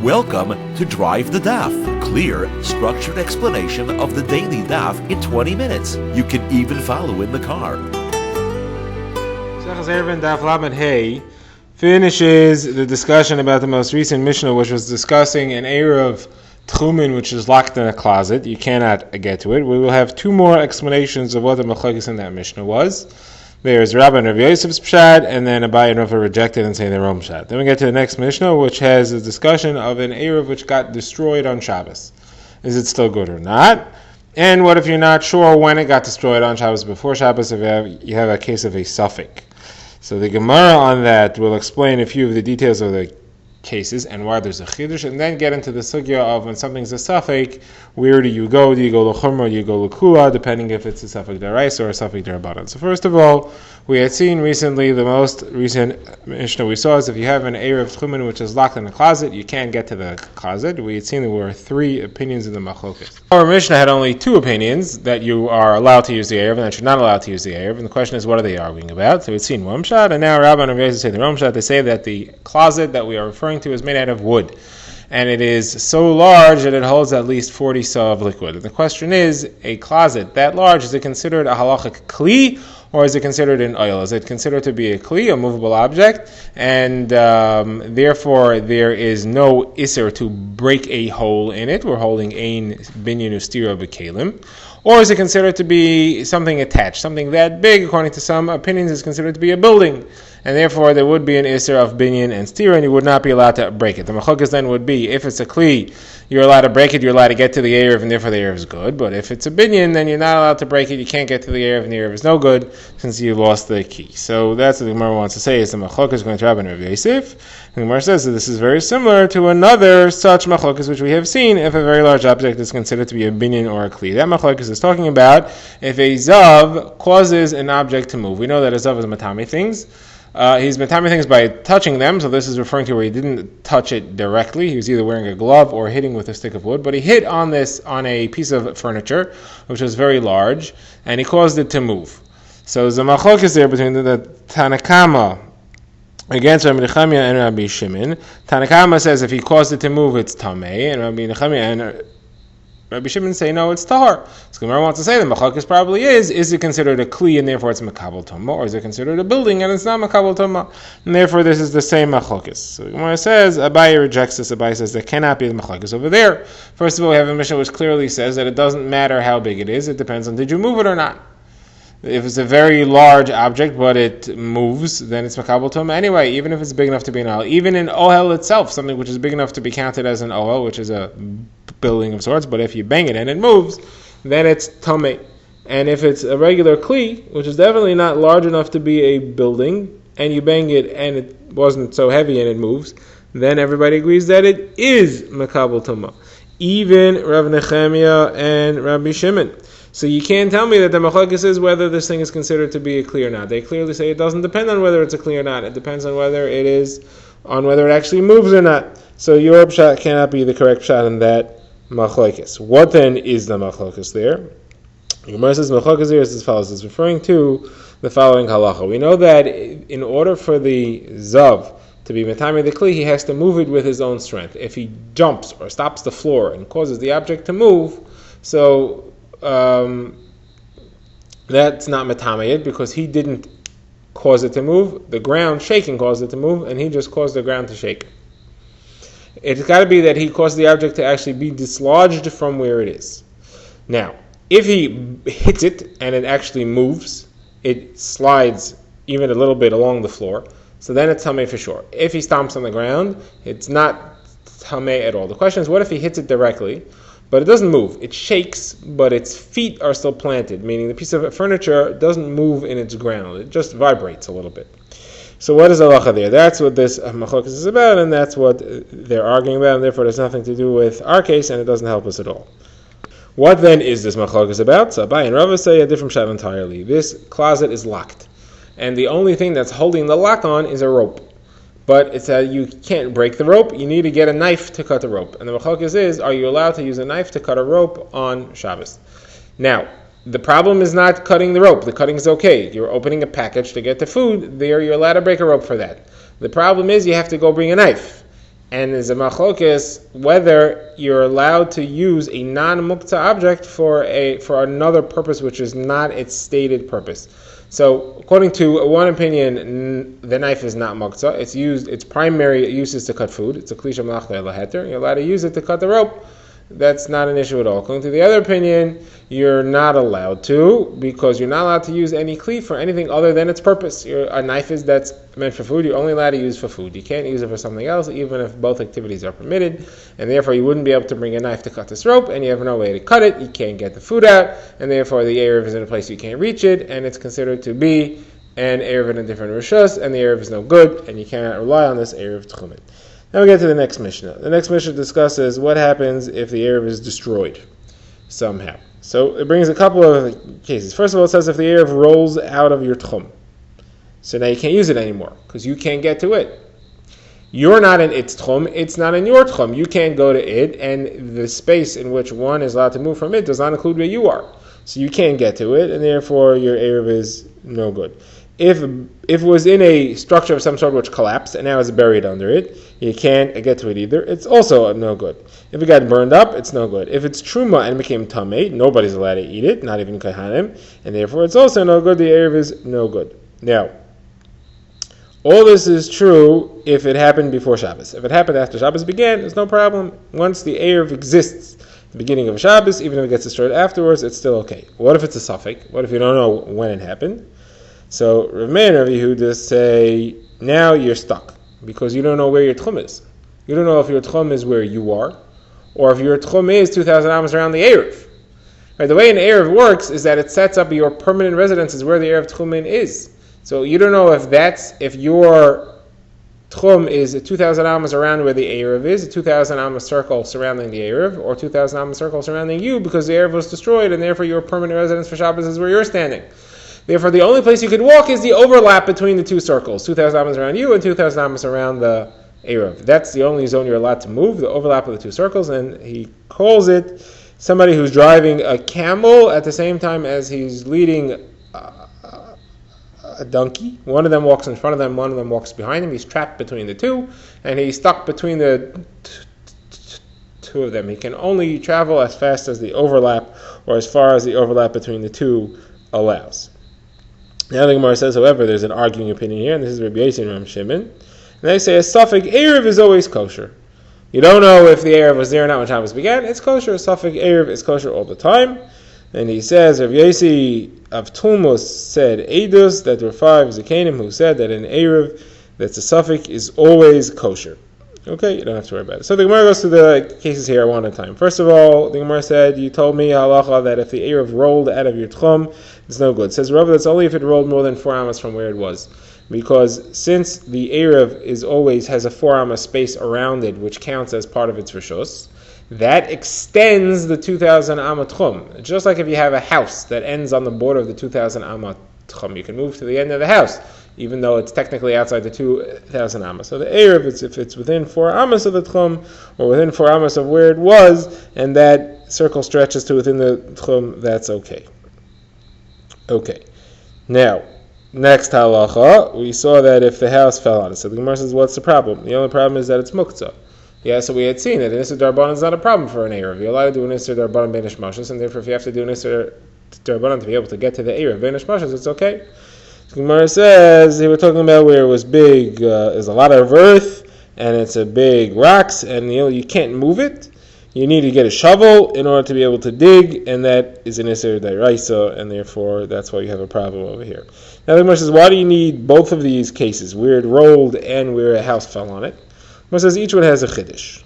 Welcome to Drive the Daf. Clear, structured explanation of the daily Daf in 20 minutes. You can even follow in the car. Eruvin Daf Lamed Hey finishes the discussion about the most recent Mishnah, which was discussing an Eruv Tchumen, which is locked in a closet. You cannot get to it. We will have two more explanations of what the machlokes in that Mishnah was. There's Rabbi and Rav Yosef's pshat, and then Abai and Rav rejected and say their own pshat. Then we get to the next Mishnah, which has a discussion of an Eruv which got destroyed on Shabbos. Is it still good or not? And what if you're not sure when it got destroyed on Shabbos, before Shabbos, if you have a case of a suffix? So the Gemara on that will explain a few of the details of the cases and why there's a chidush, and then get into the sugya of when something's a suffix, where do you go? Do you go l'chumra or do you go l'kula, depending if it's a suffix d'oraisa or a suffix d'rabanan. So first of all, we had seen recently, the most recent Mishnah we saw is if you have an Eruv Tchumen which is locked in a closet, you can't get to the closet. We had seen there were three opinions in the machlokes. Our Mishnah had only two opinions, that you are allowed to use the Eruv and that you're not allowed to use the Eruv, and the question is, what are they arguing about? So we'd seen one shot, and now Rabbi and Rav say the Rom shot. They say that the closet that we are referring to is made out of wood, and it is so large that it holds at least 40 saw of liquid. And the question is, a closet that large, is it considered a halachic kli, or is it considered an oil? Is it considered to be a kli, a movable object, and therefore there is no isser to break a hole in it? We're holding ein binyan ustira b'kelim. Or is it considered to be something attached, something that big? According to some opinions, is considered to be a building, and therefore there would be an isser of binyan and stira, and you would not be allowed to break it. The machlokes then would be, if it's a kli, you're allowed to break it, you're allowed to get to the eruv, and therefore the eruv is good. But if it's a binyan, then you're not allowed to break it, you can't get to the eruv, and the eruv is no good, since you lost the key. So that's what the Gemara wants to say, is the machlokes going to Rabbi and Rav Yosef. The Gemara says that this is very similar to another such machlokes which we have seen, if a very large object is considered to be a binyan or a kli. That machlokes is talking about if a zav causes an object to move. We know that a zav is matame things. He's matame things by touching them, so this is referring to where he didn't touch it directly. He was either wearing a glove or hitting with a stick of wood, but he hit on a piece of furniture, which was very large, and he caused it to move. So the machlokes is there between the Tanakama against Rabbi Nechemia and Rabbi Shimon. Tanakama says if he caused it to move, it's tamei, and Rabbi Nechemia and Rabbi Shimon say no, it's tahar. So Gemara wants to say the machlokes probably is it considered a kli and therefore it's makabel toma, or is it considered a building and it's not makabel toma, and therefore this is the same machlokes. So the Gemara says Abai rejects this. Abai says there cannot be the machlokes over there. First of all, we have a Mishnah which clearly says that it doesn't matter how big it is; it depends on did you move it or not. If it's a very large object but it moves, then it's makabel toma anyway, even if it's big enough to be an ohel. Even in ohel itself, something which is big enough to be counted as an ohel, which is a building of sorts, but if you bang it and it moves, then it's tamei. And if it's a regular kli, which is definitely not large enough to be a building, and you bang it and it wasn't so heavy and it moves, then everybody agrees that it is makabel toma. Even Rav Nechemia and Rabbi Shimon. So you can't tell me that the machlokes is whether this thing is considered to be a kli or not. They clearly say it doesn't depend on whether it's a kli or not. It depends on whether it actually moves or not. So your pshat cannot be the correct pshat in that machlokes. What then is the machlokes there? The Gemara says machlokes there is as follows. It's referring to the following halacha. We know that in order for the zav to be matame the kli, he has to move it with his own strength. If he jumps or stops the floor and causes the object to move, so that's not matame it, because he didn't cause it to move. The ground shaking caused it to move, and he just caused the ground to shake. It's got to be that he caused the object to actually be dislodged from where it is. Now, if he hits it and it actually moves, it slides even a little bit along the floor, so then it's tamei for sure. If he stomps on the ground, it's not tamei at all. The question is, what if he hits it directly, but it doesn't move? It shakes, but its feet are still planted, meaning the piece of furniture doesn't move in its ground. It just vibrates a little bit. So what is halacha there? That's what this machlokes is about, and that's what they're arguing about, and therefore it has nothing to do with our case, and it doesn't help us at all. What then is this machlokes about? So Abai and Rava say a different shot entirely. This closet is locked, and the only thing that's holding the lock on is a rope. But it's you can't break the rope. You need to get a knife to cut the rope. And the machlokes is, are you allowed to use a knife to cut a rope on Shabbos? Now, the problem is not cutting the rope. The cutting is okay. You're opening a package to get the food. There, you're allowed to break a rope for that. The problem is you have to go bring a knife. and there's a machlokes whether you're allowed to use a non-muktzah object for another purpose which is not its stated purpose. So, according to one opinion, the knife is not muktzah. Its primary use is to cut food. It's a klisha malachta laheter. You're allowed to use it to cut the rope. That's not an issue at all. According to the other opinion, you're not allowed to, because you're not allowed to use any cleave for anything other than its purpose. A knife that's meant for food, you're only allowed to use for food. You can't use it for something else, even if both activities are permitted, and therefore you wouldn't be able to bring a knife to cut this rope, and you have no way to cut it, you can't get the food out, and therefore the Eruv is in a place you can't reach it, and it's considered to be an Eruv in a different Rishus, and the Eruv is no good, and you cannot rely on this Eruv Tchumen. Now we get to the next Mishnah. The next Mishnah discusses what happens if the Eruv is destroyed somehow. So it brings a couple of cases. First of all, it says if the Eruv rolls out of your Tchum. So now you can't use it anymore because you can't get to it. You're not in its Tchum, it's not in your Tchum. You can't go to it, and the space in which one is allowed to move from it does not include where you are. So you can't get to it, and therefore your Eruv is no good. If it was in a structure of some sort which collapsed and now is buried under it, you can't get to it either. It's also no good. If it got burned up, it's no good. If it's truma and became tamei, nobody's allowed to eat it, not even kohanim, and therefore it's also no good. The eruv is no good. Now, all this is true if it happened before Shabbos. If it happened after Shabbos began, there's no problem. Once the eruv exists at the beginning of Shabbos, even if it gets destroyed afterwards, it's still okay. What if it's a suffix? What if you don't know when it happened? So Rav Meir and Rav Yehuda say, now you're stuck, because you don't know where your tchum is. You don't know if your tchum is where you are, or if your tchum is 2,000 amos around the Eruv. Right, the way an Eruv works is that it sets up your permanent residence is where the Eruv tchumin is. So you don't know if your tchum is 2,000 amos around where the Eruv is, a 2,000 amos circle surrounding the Eruv, or 2,000 amos circle surrounding you, because the Eruv was destroyed, and therefore your permanent residence for Shabbos is where you're standing. Therefore, the only place you could walk is the overlap between the two circles, 2,000 amos around you and 2,000 amos around the Eruv. That's the only zone you're allowed to move, the overlap of the two circles, and he calls it somebody who's driving a camel at the same time as he's leading a donkey. One of them walks in front of them, one of them walks behind him. He's trapped between the two, and he's stuck between the two of them. He can only travel as fast as the overlap, or as far as the overlap between the two allows. Now the Gemara says, however, there's an arguing opinion here, and this is Rabbi Yossi and Ram Shimon. And they say a suffix Eruv is always kosher. You don't know if the Eruv was there or not when Shabbos began. It's kosher. A suffix Eruv is kosher all the time. And he says, Rabbi Yossi of Tulmus said Eidus, that there were 5 Zakanim who said that an Eruv that's a suffix is always kosher. Okay, you don't have to worry about it. So the Gemara goes through the cases here one at a time. First of all, the Gemara said, you told me, halacha, that if the Eruv rolled out of your tchum, it's no good. It says, Rabbi, that's only if it rolled more than 4 amos from where it was. Because since the Eruv has a 4 amos space around it, which counts as part of its rishus, that extends the 2,000 amma tchum. Just like if you have a house that ends on the border of the 2,000 amma tchum, you can move to the end of the house, even though it's technically outside the 2,000 amos. So the Eruv, if it's within 4 amos of the tchum, or within 4 amos of where it was, and that circle stretches to within the tchum, that's okay. Okay. Now, next halacha, we saw that if the house fell on it. So the Gemara says, what's the problem? The only problem is that it's muktzah. Yeah, so we had seen that an Isser Darbanan is not a problem for an Eruv. You're allowed to do an Isser Darbanan Beinish Mashas, and therefore if you have to do an Isser Darbanan to be able to get to the Eruv Beinish Mashas, it's okay. The Gemara says, they were talking about where it was big, there's a lot of earth, and it's a big rocks, and you can't move it. You need to get a shovel in order to be able to dig, and that is an Isser Dairaisa, and therefore that's why you have a problem over here. Now the Gemara says, why do you need both of these cases, where it rolled and where a house fell on it? The Gemara says each one has a chiddush.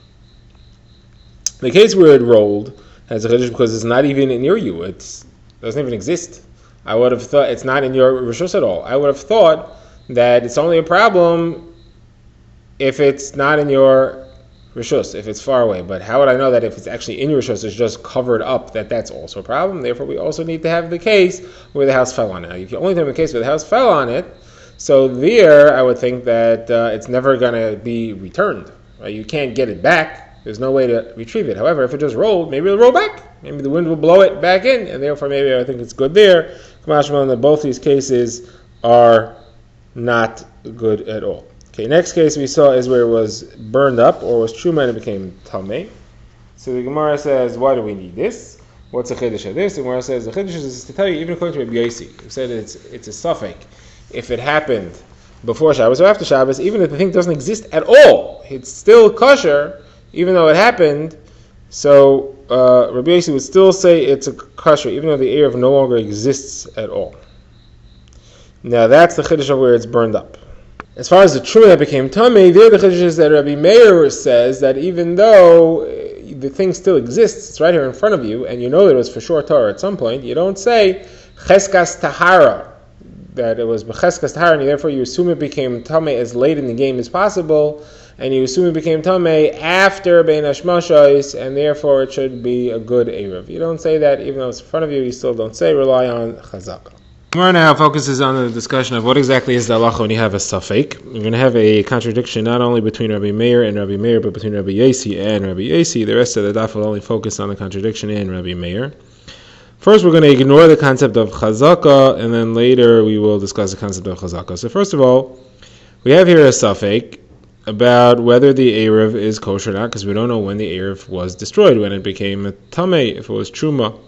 The case where it rolled has a chiddush because it's not even near you. It doesn't even exist. I would have thought it's not in your rishus at all. I would have thought that it's only a problem if it's not in your rishus, if it's far away. But how would I know that if it's actually in your rishus, it's just covered up, that's also a problem? Therefore, we also need to have the case where the house fell on it. Now, if you only have a case where the house fell on it, so there, I would think that it's never going to be returned. Right? You can't get it back. There's no way to retrieve it. However, if it just rolled, maybe it'll roll back. Maybe the wind will blow it back in, and therefore maybe I think it's good there. Kamashman, that both these cases are not good at all. Okay, next case we saw is where it was burned up or was truma and it became tamei. So the Gemara says, why do we need this? What's the chiddush of this? The Gemara says the chiddush is to tell you, even according to Rabbi Yossi, who said it's a suffix. If it happened before Shabbos or after Shabbos, even if the thing doesn't exist at all, it's still kosher, even though it happened. So Rabbi Yossi would still say it's a kosher, even though the Eruv no longer exists at all. Now that's the chiddush of where it's burned up. As far as the truma that became tamei, there the chiddush is that Rabbi Meir says that even though the thing still exists, it's right here in front of you, and you know that it was for sure Torah at some point, you don't say cheskas tahara, that it was b'cheskas tahara, and therefore you assume it became tamei as late in the game as possible, and you assume it became tamei after bein hashmashos, and therefore it should be a good eruv. You don't say that, even though it's in front of you, you still don't say, rely on chazaka. Gemara now focuses on the discussion of what exactly is the halacha when you have a suffix. You're going to have a contradiction not only between Rabbi Meir and Rabbi Meir, but between Rabbi Yossi and Rabbi Yossi. The rest of the daf will only focus on the contradiction in Rabbi Meir. First, we're going to ignore the concept of chazaka, and then later we will discuss the concept of chazaka. So first of all, we have here a suffix about whether the eruv is kosher or not, because we don't know when the eruv was destroyed, when it became a tamei, if it was truma.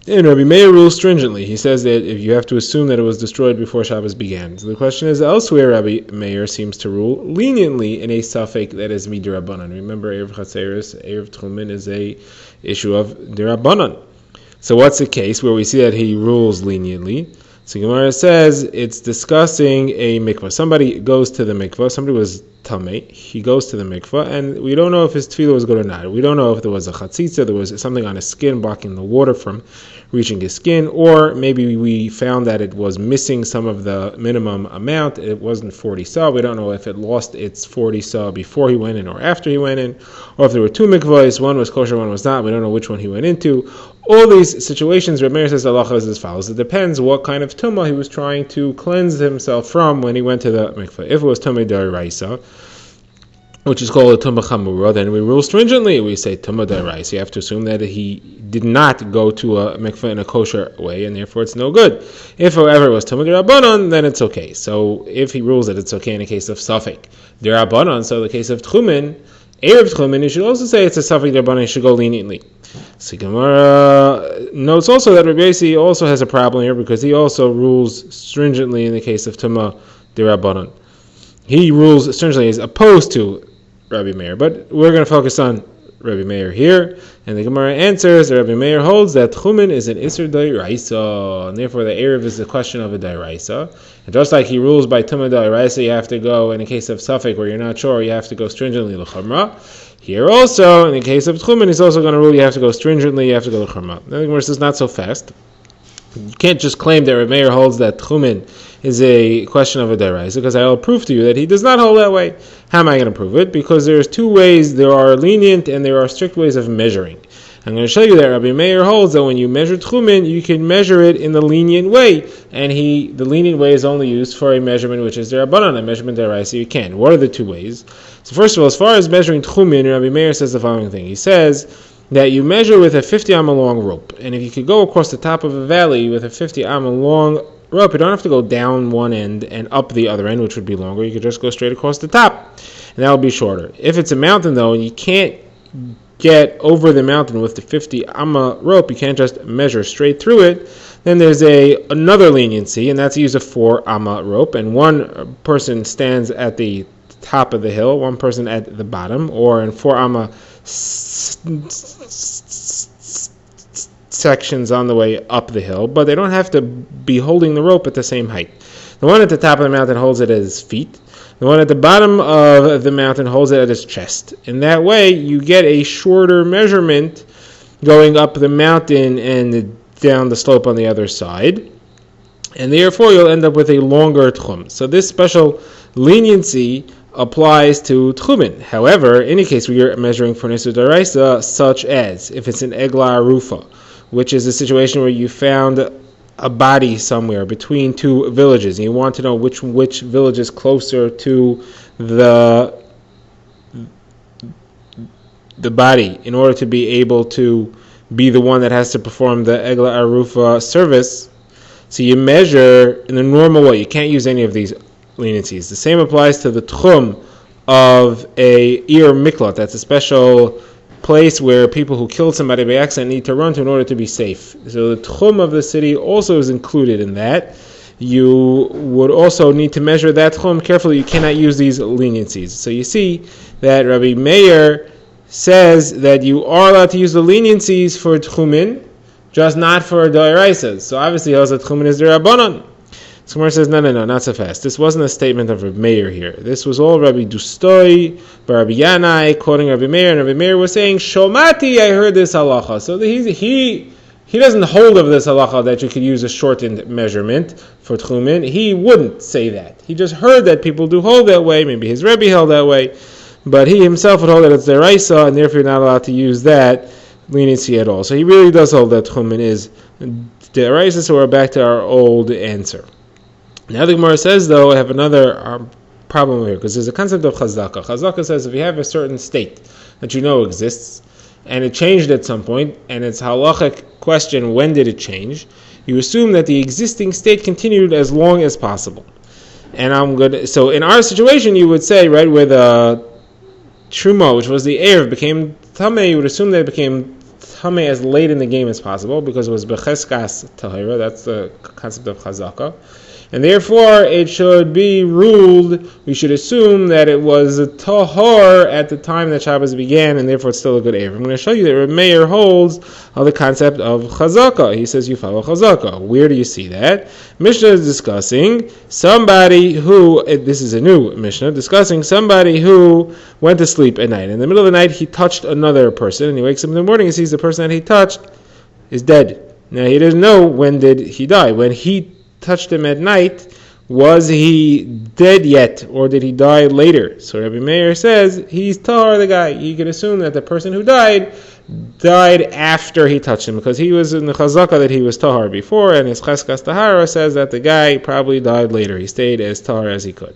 And Rabbi Meir rules stringently. He says that if you have to assume that it was destroyed before Shabbos began. So the question is, elsewhere Rabbi Meir seems to rule leniently in a suffix that is midrabanan. Remember, Erev Chatzeres, Erev Tchumen is a issue of dirabanan. So what's the case where we see that he rules leniently? So Gemara says it's discussing a mikvah. Somebody goes to the mikvah. Somebody was tamei. He goes to the mikvah, and we don't know if his tefillah was good or not. We don't know if there was a chatzitza, there was something on his skin blocking the water from reaching his skin, or maybe we found that it was missing some of the minimum amount. It wasn't 40 sa. We don't know if it lost its 40 sa before he went in or after he went in, or if there were two mikvahs, one was kosher, one was not. We don't know which one he went into. All these situations, Reb Meir says the halacha is as follows. It depends what kind of tumah he was trying to cleanse himself from when he went to the mikvah. If it was tumah d'oraisa, which is called a tumah chamura, then we rule stringently. We say tumah d'oraisa. You have to assume that he did not go to a mikvah in a kosher way, and therefore it's no good. If, however, it was tumah d'rabanan, then it's okay. So if he rules that it's okay in the case of suffix d'rabanan, so the case of tchumen, erev tchumen, you should also say it's a suffix d'rabanan. You should go leniently. So Gemara notes also that Rabbi Yossi also has a problem here because he also rules stringently in the case of Tumah d'Rabbanan. He rules stringently as opposed to Rabbi Meir, but we're going to focus on Rabbi Meir here, and the Gemara answers that Rabbi Meir holds that Tchumen is an Isser D'Oraisa, and therefore the Erev is a question of a D'Oraisa. And just like he rules by Tumah D'Oraisa, you have to go, in the case of Suffix where you're not sure, you have to go stringently L'Chumra. Here also, in the case of Tchumen, he's also going to rule you have to go stringently, you have to go L'Chumra. The Gemara says not so fast. You can't just claim that Rabbi Meir holds that Tchumen is a question of a D'Oraisa, because I will prove to you that he does not hold that way. How am I going to prove it? Because there's two ways, there are lenient and there are strict ways of measuring. I'm going to show you that Rabbi Meir holds that when you measure Tchumen, you can measure it in the lenient way, and the lenient way is only used for a measurement which is D'Rabbanan, a measurement D'Oraisa you can. What are the two ways? So first of all, as far as measuring Tchumen, Rabbi Meir says the following thing. He says that you measure with a 50 amma long rope, and if you could go across the top of a valley with a 50 amma long rope, you don't have to go down one end and up the other end, which would be longer. You could just go straight across the top, and that would be shorter. If it's a mountain, though, and you can't get over the mountain with the 50 amma rope, you can't just measure straight through it, then there's another leniency, and that's the use of 4 amma rope, and one person stands at the top of the hill, one person at the bottom, or in 4 amma sections on the way up the hill, but they don't have to be holding the rope at the same height. The one at the top of the mountain holds it at his feet. The one at the bottom of the mountain holds it at his chest. In that way, you get a shorter measurement going up the mountain and down the slope on the other side. And therefore, you'll end up with a longer tchum. So this special leniency applies to tchumen. However, in any case where you're measuring for Nisur D'Oraisa, such as if it's an Egla Arufa, which is a situation where you found a body somewhere between two villages, and you want to know which village is closer to the body in order to be able to be the one that has to perform the Egla Arufa service. So you measure in the normal way. You can't use any of these leniencies. The same applies to the tchum of a ir miklat. That's a special place where people who killed somebody by accident need to run to in order to be safe. So the tchum of the city also is included in that. You would also need to measure that tchum carefully. You cannot use these leniencies. So you see that Rabbi Meir says that you are allowed to use the leniencies for tchumin, just not for doiraisas. So obviously, also tchumin is the rabbanon. So Gemara says, no, not so fast. This wasn't a statement of Rabbi Meir here. This was all Rabbi Dustoi, Rabbi Yanai, quoting Rabbi Meir, and Rabbi Meir was saying, Shomati, I heard this halacha. So he doesn't hold of this halacha that you could use a shortened measurement for tchumin. He wouldn't say that. He just heard that people do hold that way. Maybe his Rebbe held that way. But he himself would hold that it's deraisa, and therefore you're not allowed to use that leniency at all. So he really does hold that tchumin is deraisa, so we're back to our old answer. Now the Gemara says, though, I have another problem here, because there's a concept of chazaka. Chazaka says if you have a certain state that you know exists, and it changed at some point, and it's halachic question, when did it change? You assume that the existing state continued as long as possible. And so in our situation, you would say, right, where the truma, which was the Erev, became tameh, you would assume that it became tameh as late in the game as possible, because it was becheskas tahira, that's the concept of chazaka. And therefore, it should be ruled, we should assume that it was a tahor at the time that Shabbos began, and therefore it's still a good Erev. I'm going to show you that Reb Meir holds of the concept of chazaka. He says you follow chazaka. Where do you see that? Mishnah is discussing somebody who, this is a new Mishnah, discussing somebody who went to sleep at night. In the middle of the night, he touched another person, and he wakes up in the morning and sees the person that he touched is dead. Now, he doesn't know when did he die. When he touched him at night, was he dead yet, or did he die later? So Rabbi Meir says he's tahar, the guy. You can assume that the person who died after he touched him, because he was in the chazaka that he was tahar before, and his cheskas tahara says that the guy probably died later. He stayed as tahar as he could.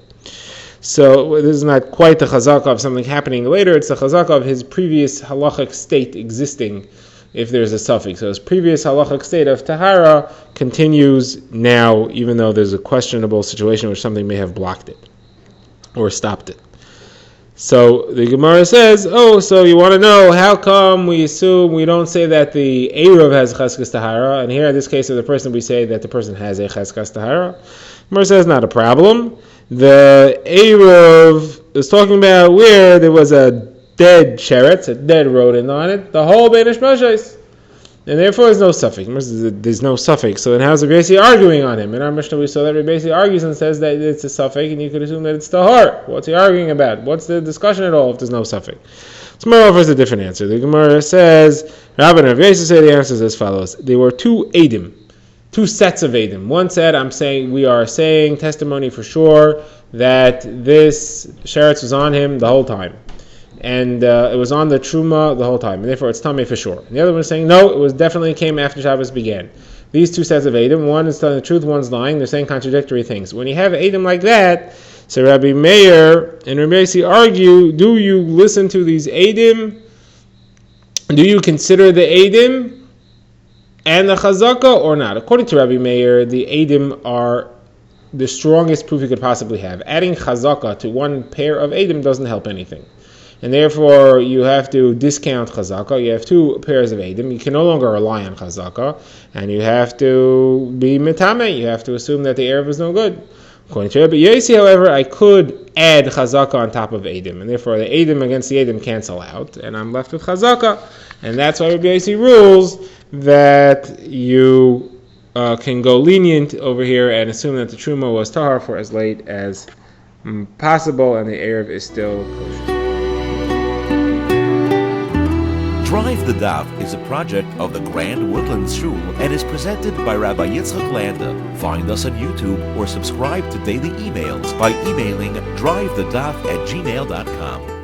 So this is not quite the chazaka of something happening later, it's the chazaka of his previous halachic state existing, if there's a suffix. So his previous halachic state of tahara continues now, even though there's a questionable situation where something may have blocked it or stopped it. So the Gemara says, so you want to know how come we assume we don't say that the Eruv has cheskas tahara, and here in this case of the person we say that the person has a cheskas tahara. Gemara says not a problem. The Eruv is talking about where there was a dead sheretz, a dead rodent on it, the whole Beinish Moshes. And therefore there's no suffix. There's no suffix. So then how's Rabbi Yossi arguing on him? In our Mishnah we saw that Rabbi Yossi argues and says that it's a suffix, and you could assume that it's tahar. What's he arguing about? What's the discussion at all if there's no suffix? So Gemara offers a different answer. The Gemara says, Rabbi and Rabbi Yossi say the answer is as follows. There were two sets of edim. One said, we are saying testimony for sure that this sheretz was on him the whole time. And it was on the truma the whole time, and therefore it's tameh for sure. And the other one is saying, no, it was definitely came after Shabbos began. These two sets of edim, one is telling the truth, one's lying, they're saying contradictory things. When you have edim like that, so Rabbi Meir and Rabbi Yossi argue, do you listen to these edim? Do you consider the edim and the chazaka or not? According to Rabbi Meir, the edim are the strongest proof you could possibly have. Adding chazaka to one pair of edim doesn't help anything. And therefore, you have to discount chazaka. You have two pairs of edim. You can no longer rely on chazaka. And you have to be metame. You have to assume that the Erev is no good. According to Rabbi Yossi, however, I could add chazaka on top of edim. And therefore, the edim against the edim cancel out. And I'm left with chazaka. And that's why Rabbi Yossi rules that you can go lenient over here and assume that the truma was tahar for as late as possible. And the Erev is still kosher. Drive the Daf is a project of the Grand Woodlands Shul and is presented by Rabbi Yitzchak Landa. Find us on YouTube or subscribe to daily emails by emailing drivethedaf@gmail.com.